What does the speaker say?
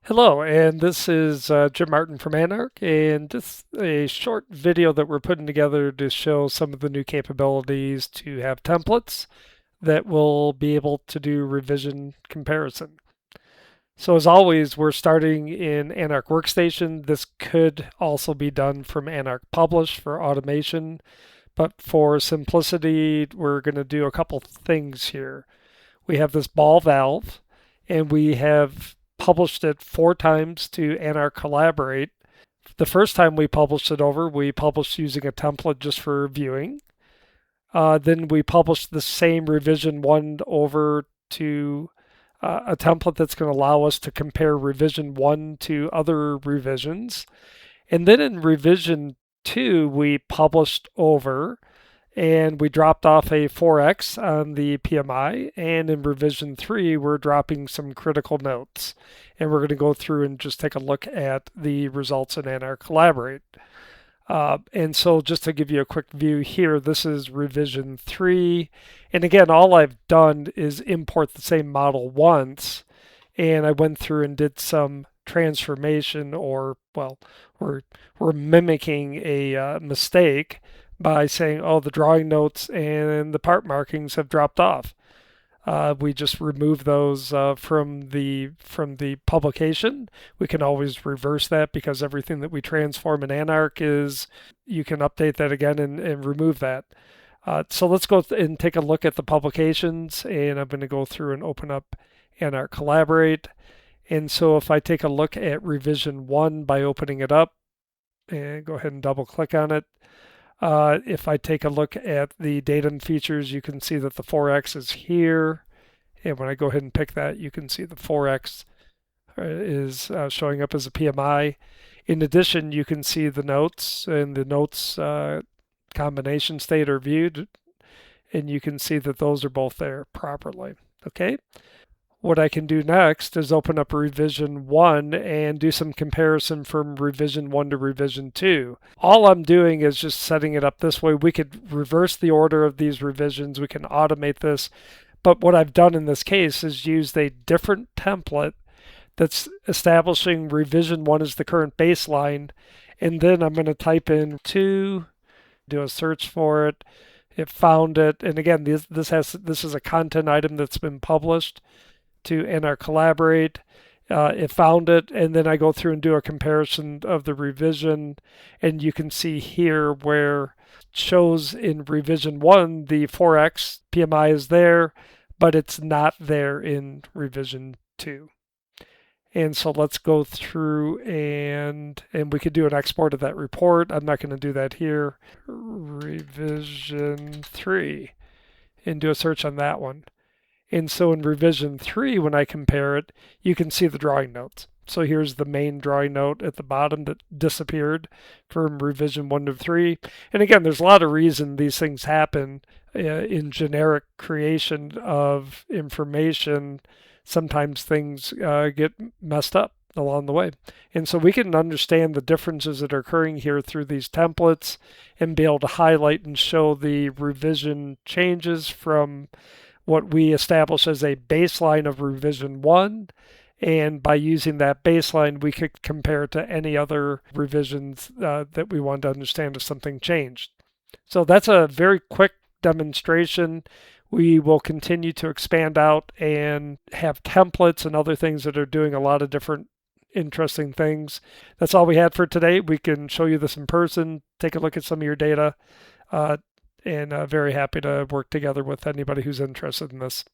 Hello, and this is Jim Martin from Anark, and just a short video that we're putting together to show some of the new capabilities to have templates that will be able to do revision comparison. So as always, we're starting in Anark Workstation. This could also be done from Anark Publish for automation, but for simplicity, we're going to do a couple things here. We have this ball valve, and we have published it 4 times to Anark Collaborate. The first time we published it over, we published using a template just for viewing. Then we published the same revision 1 over to a template that's going to allow us to compare revision 1 to other revisions. And then in revision 2, we published over and we dropped off a 4x on the PMI. And in revision 3, we're dropping some critical notes. And we're going to go through and just take a look at the results in Anark Collaborate. And so just to give you a quick view here, this is revision 3. And again, all I've done is import the same model once. And I went through and did some transformation, or, well, we're mimicking a mistake by saying, oh, the drawing notes and the part markings have dropped off. We just remove those from the publication. We can always reverse that because everything that we transform in Anark is you can update that again and remove that. So let's go and take a look at the publications, and I'm going to go through and open up Anark Collaborate. And so if I take a look at revision 1 by opening it up and go ahead and double click on it, if I take a look at the data and features, you can see that the 4x is here. And when I go ahead and pick that, you can see the 4x is showing up as a PMI. In addition, you can see the notes, and the notes combination state are viewed, and you can see that those are both there properly. Okay. What I can do next is open up revision 1 and do some comparison from revision 1 to revision 2. All I'm doing is just setting it up this way. We could reverse the order of these revisions. We can automate this. But what I've done in this case is used a different template that's establishing revision 1 as the current baseline. And then I'm going to type in 2, do a search for it. It found it. And again, this is a content item that's been published to Anark Collaborate. It found it, and then I go through and do a comparison of the revision, and you can see here where it shows in revision 1 the 4x PMI is there, but it's not there in revision 2. And so let's go through and we could do an export of that report. I'm not going to do that here. Revision 3 and do a search on that one. And so in revision 3, when I compare it, you can see the drawing notes. So here's the main drawing note at the bottom that disappeared from revision 1 to 3. And again, there's a lot of reason these things happen in generic creation of information. Sometimes things get messed up along the way. And so we can understand the differences that are occurring here through these templates and be able to highlight and show the revision changes from what we establish as a baseline of revision 1. And by using that baseline, we could compare it to any other revisions that we want to understand if something changed. So that's a very quick demonstration. We will continue to expand out and have templates and other things that are doing a lot of different interesting things. That's all we had for today. We can show you this in person, take a look at some of your data. And very happy to work together with anybody who's interested in this.